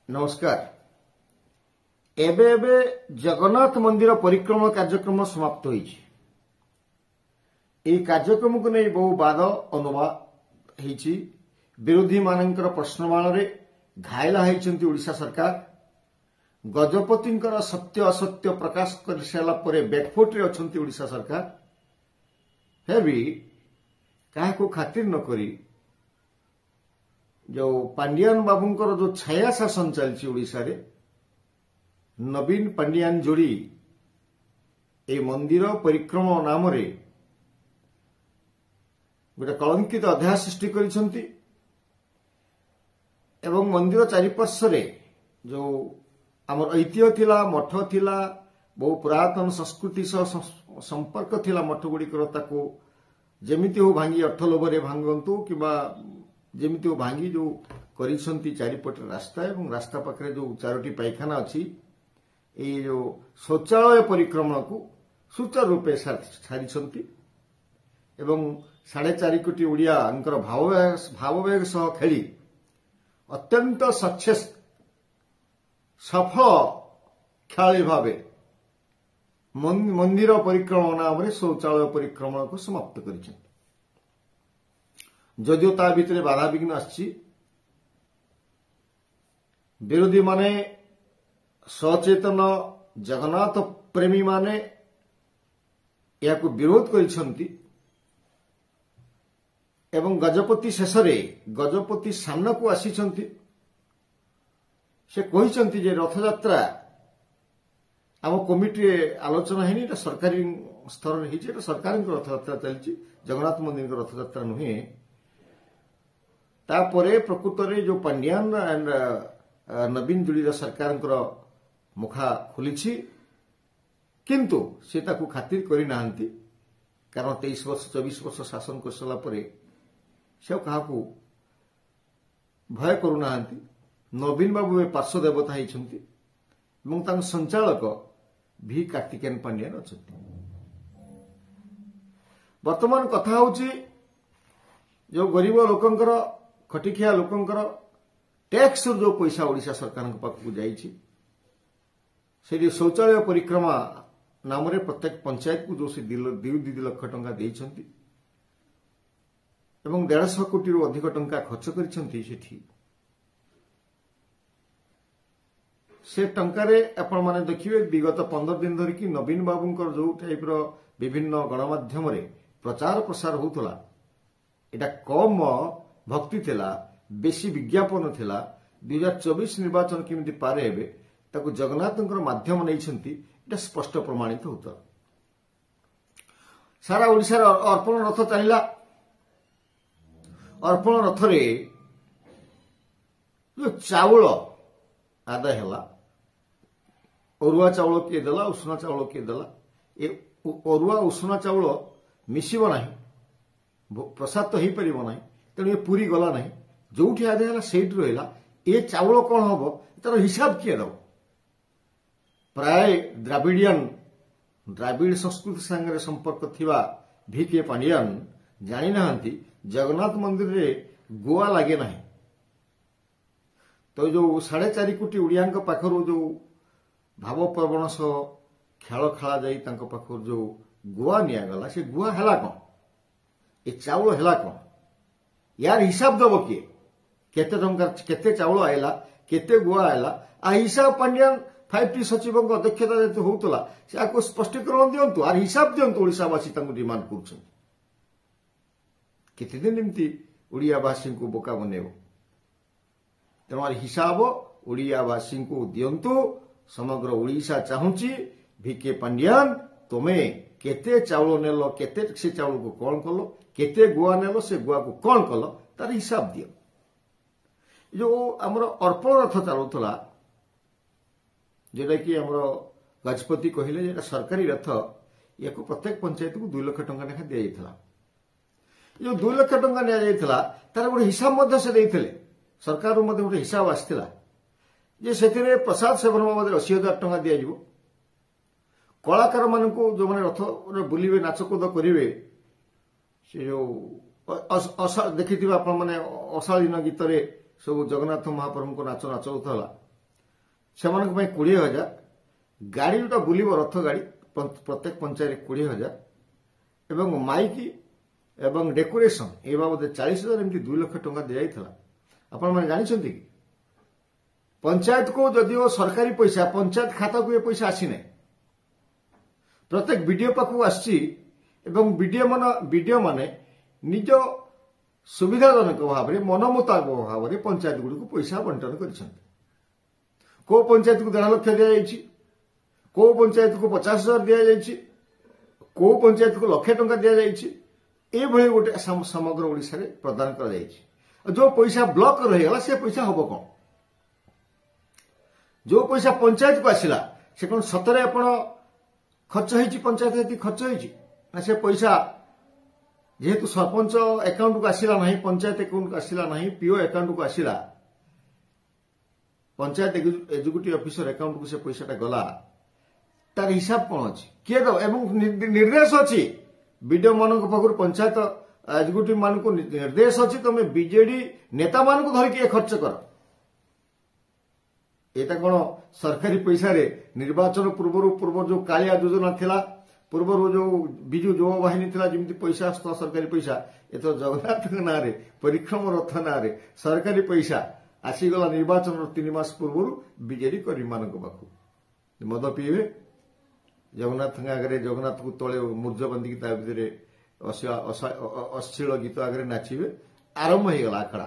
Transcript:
नमस्कार। एबे एबे जगन्नाथ मंदिर परिक्रमा कार्यक्रम समाप्त होइछि। এই कार्यक्रम को नहीं बहु वाद अनुवाद होइछि। विरोधी मानकर प्रश्नमाଳରେ घायल होइछन्ति ओडिशा सरकार। गजपतिंकर सत्य असत्य प्रकाश कर सारा पर बैकफुट रे अछन्ति ओडिशा सरकार। हे भी काहे खातिर न करी जो पांडियान बाबूंकर जो छाया शासन चलती ओडिशा रे नवीन पांडियान जोड़ी ए मंदिर परिक्रमा नाम रे गोटे कलंकित अध्याय सृष्टि करिसंती एवं मंदिर चारिपार्श्व जो आमर ऐतिह्य थिला मठ थिला बहु पुरातन संस्कृति संपर्क थिला मठ गुड़िकर ताको जेमिति हो भांगी अर्थ लोभरे भांगंतु किबा जेमिति हो भांगी जो करिसंती चारिपट रास्ता एवं रास्ता पाखरे जो चारोटी पायखाना अछि ए जो शौचालय परिक्रमा को सुचारू रूपे सारिसंती एवं 4.5 कोटी ओडिया अंकर भाववेग सह खेली अत्यंत सक्सेस सफल खेलाड़ी भावे मंदिर परिक्रमा नाम रे शौचालय परिक्रमा को समाप्त करिसंती। जदियो ता भितरे बाधा विघ्न आछि विरोधी माने सचेतन जगन्नाथ प्रेमी माने या को विरोध करिसंती एवं गजपति शेषरे गजपति सामना को आसीचंती। से कहिसंती जे रथ यात्रा आम कमिटी आलोचना हेनी सरकारी स्तर रे हिचे सरकार रथ यात्रा चलछि जगन्नाथ मंदिर रथ यात्रा नुहे। तापरे प्रकृत रे जो पांडियान एंड नवीन जोड़ी सरकार मुखा खोलिछि किंतु से ताकू खातिर करि नाहंती कारण 23 वर्ष 24 वर्ष शासन कर सला परे से काहाकू भय करू नाहंती। नवीन बाबू ए पार्श्व देवता होइछंती एवं तांग संचालक भी कार्तिकेयन पांडियान अछंती। वर्तमान कथा होछि जो गरीब लोकंकर खटिखिया लोकंकर टैक्स जो पैसा ओडिशा सरकार पाखକୁ जाइछि से शौचालय परिक्रमा नाम रे प्रत्येक पंचायत को जो से 2 लाख टंका देइछंती एवं 150 कोटी रु अधिक टंका खर्च करिछंती। सेठी से टंका रे आपण माने देखिबे विगत 15 दिन धरि कि नवीन बाबूंकर जो टाइप रो विभिन्न गणमाध्यम रे प्रचार प्रसार होतला एटा कम भक्ति थिला बेसी विज्ञापन थिला। 2024 निर्वाचन केमिति पारे हेबे ताकू जगन्नाथंकर माध्यम नैछंती एटा स्पष्ट प्रमाणित होता। सारा ओडिसा रे अर्पण रथ चलिला। अर्पण रथ रे जो चावल आदाय हला अरुआ चावल के देला उष्णा चावल के देला ए अरुआ उष्णा चावल मिसिबो नाही प्रसाद तो ही परिबो नाही तेणु ये पूरी गला नहीं जोठी आदाय हला सेठ रहिला ए चावल कोन हबो तार हिसाब किए दबो। प्राय द्राविड़ संस्कृति संगे संपर्क थिबा भिके पांडियान जानि नाहंती जगन्नाथ मंदिर रे गोवा लागे नाही। तो जो 4.5 कोटी ओडियांक पाखरु जो भावप्रवण सह खेल खेला जाई तांको पाखरु जो गोवा निया गला से गोवा हला कोन ए चावल हला कोन यार हिसाब दबो किए केते टंका केते चावल आइला केते गोवा आइला आ हिसाब पांडियान 5T सचिव अध्यक्षता जे होतला से आको स्पष्टीकरण दियंतु आर हिसाब दियंतु ओडिशावासी तांको डिमांड करछन केते दिन एमती ओडियावासी को बोका बनेबो तमार हिसाब ओडियावासी को दियंतु। समग्र ओडिशा चाहुची भिके पांडियान तमे केते चावल नेलो केते से चावल को कोन कलो केते गुआ नेलो से गुआ को कोन कलो तार हिसाब दियो। जो हमर अर्पण रथ चालुतला जेटा कि हमर गजपति कहिले जेटा सरकारी रथ याको प्रत्येक पंचायत को 2 लाख टंका लेखा दिया जायतला। जो 2 लाख टंका निया जायतला तार गोटे हिसाब मध्य से देइथिले सरकार मध्य गोटे हिसाब आस्थिला जे सेतिरे प्रसाद सेवन बाबद 80,000 टंका दिया जिवो। कलाकार मानकू जो माने रथ रे बुलिबे नाचकूद करिवे से जो देखिथिबा आपण माने अशालीन गीत रे सब जगन्नाथ महाप्रभु को नाच नाचउथला ସେମାନଙ୍କ ପାଇଁ 20,000 ଗାଡ଼ି ଯୋଉଟା ବୁଲିବ ରଥ ଗାଡ଼ି ପ୍ରତ୍ୟେକ ପଞ୍ଚାୟତରେ 20,000 ଏବଂ ମାଇକି ଏବଂ ଡେକୋରେସନ ଏ ବାବଦରେ 40,000 ଏମିତି 2 ଲକ୍ଷ ଟଙ୍କା ଦିଆଯାଇଥିଲା। ଆପଣମାନେ ଜାଣିଛନ୍ତି କି ପଞ୍ଚାୟତକୁ ଯଦିଓ ସରକାରୀ ପଇସା ପଞ୍ଚାୟତ ଖାତାକୁ ଏ ପଇସା ଆସିନାହିଁ, ପ୍ରତ୍ୟେକ ବିଡିଓ ପାଖକୁ ଆସିଛି ଏବଂ ବିଡିଓ ମାନେ ନିଜ ସୁବିଧାଜନକ ଭାବରେ ମନ ମୁତାବକ ଭାବରେ ପଞ୍ଚାୟତ ଗୁଡ଼ିକୁ ପଇସା ବଣ୍ଟନ କରିଛନ୍ତି। କୋଉ ପଞ୍ଚାୟତକୁ 1.5 ଲକ୍ଷ ଦିଆଯାଇଛି, କୋଉ ପଞ୍ଚାୟତକୁ 50,000 ଦିଆଯାଇଛି, କୋଉ ପଞ୍ଚାୟତକୁ 1,00,000 ଟଙ୍କା ଦିଆଯାଇଛି, ଏଭଳି ଗୋଟେ ସମଗ୍ର ଓଡ଼ିଶାରେ ପ୍ରଦାନ କରାଯାଇଛି। ଯୋଉ ପଇସା ବ୍ଲକ ରହିଗଲା ସେ ପଇସା ହବ କଣ? ଯୋଉ ପଇସା ପଞ୍ଚାୟତକୁ ଆସିଲା ସେ କଣ ସତରେ ଆପଣ ଖର୍ଚ୍ଚ ହେଇଛି, ପଞ୍ଚାୟତ ଏତିକି ଖର୍ଚ୍ଚ ହେଇଛି ନା ସେ ପଇସା ଯେହେତୁ ସରପଞ୍ଚ ଆକାଉଣ୍ଟକୁ ଆସିଲା ନାହିଁ, ପଞ୍ଚାୟତ ଆକାଉଣ୍ଟକୁ ଆସିଲା ନାହିଁ, ପିଓ ଆକାଉଣ୍ଟକୁ ଆସିଲା, ପଞ୍ଚାୟତ ଏକ୍ଜିକ୍ୟୁଟିଭ ଅଫିସର ଆକାଉଣ୍ଟକୁ ସେ ପଇସାଟା ଗଲା, ତାର ହିସାବ କଣ ଅଛି, କିଏ ଦବ? ଏବଂ ନିର୍ଦ୍ଦେଶ ଅଛି ବିଡିଓ ମାନଙ୍କ ପାଖରୁ ପଞ୍ଚାୟତ ଏକ୍ଜିକ୍ୟୁଟିଭ ମାନଙ୍କୁ ନିର୍ଦ୍ଦେଶ ଅଛି ତମେ ବିଜେଡି ନେତାମାନଙ୍କୁ ଧରିକି ଏ ଖର୍ଚ୍ଚ କର। ଏଟା କଣ ସରକାରୀ ପଇସାରେ ନିର୍ବାଚନ ପୂର୍ବରୁ ଯୋଉ କାଳିଆ ଯୋଜନା ଥିଲା, ପୂର୍ବରୁ ଯୋଉ ବିଜୁ ଯୁବ ବାହିନୀ ଥିଲା, ଯେମିତି ପଇସା ଆସୁଥିଲା ସରକାରୀ ପଇସା, ଏଥର ଜଗନ୍ନାଥଙ୍କ ନାଁରେ ପରିକ୍ରମ ରଥ ନାଁରେ ସରକାରୀ ପଇସା ଆସିଗଲା ନିର୍ବାଚନର 3 ମାସ ପୂର୍ବରୁ ବିଜେଡି କର୍ମୀମାନଙ୍କ ପାଖକୁ। ମଦ ପିଇବେ, ଜଗନ୍ନାଥଙ୍କ ଆଗରେ ଜଗନ୍ନାଥକୁ ତଳେ ମୂର୍ଜ ବାନ୍ଧିକି ତା ଭିତରେ ଅଶ୍ଳୀଳ ଗୀତ ଆଗରେ ନାଚିବେ, ଆରମ୍ଭ ହେଇଗଲା ଆଖଡ଼ା।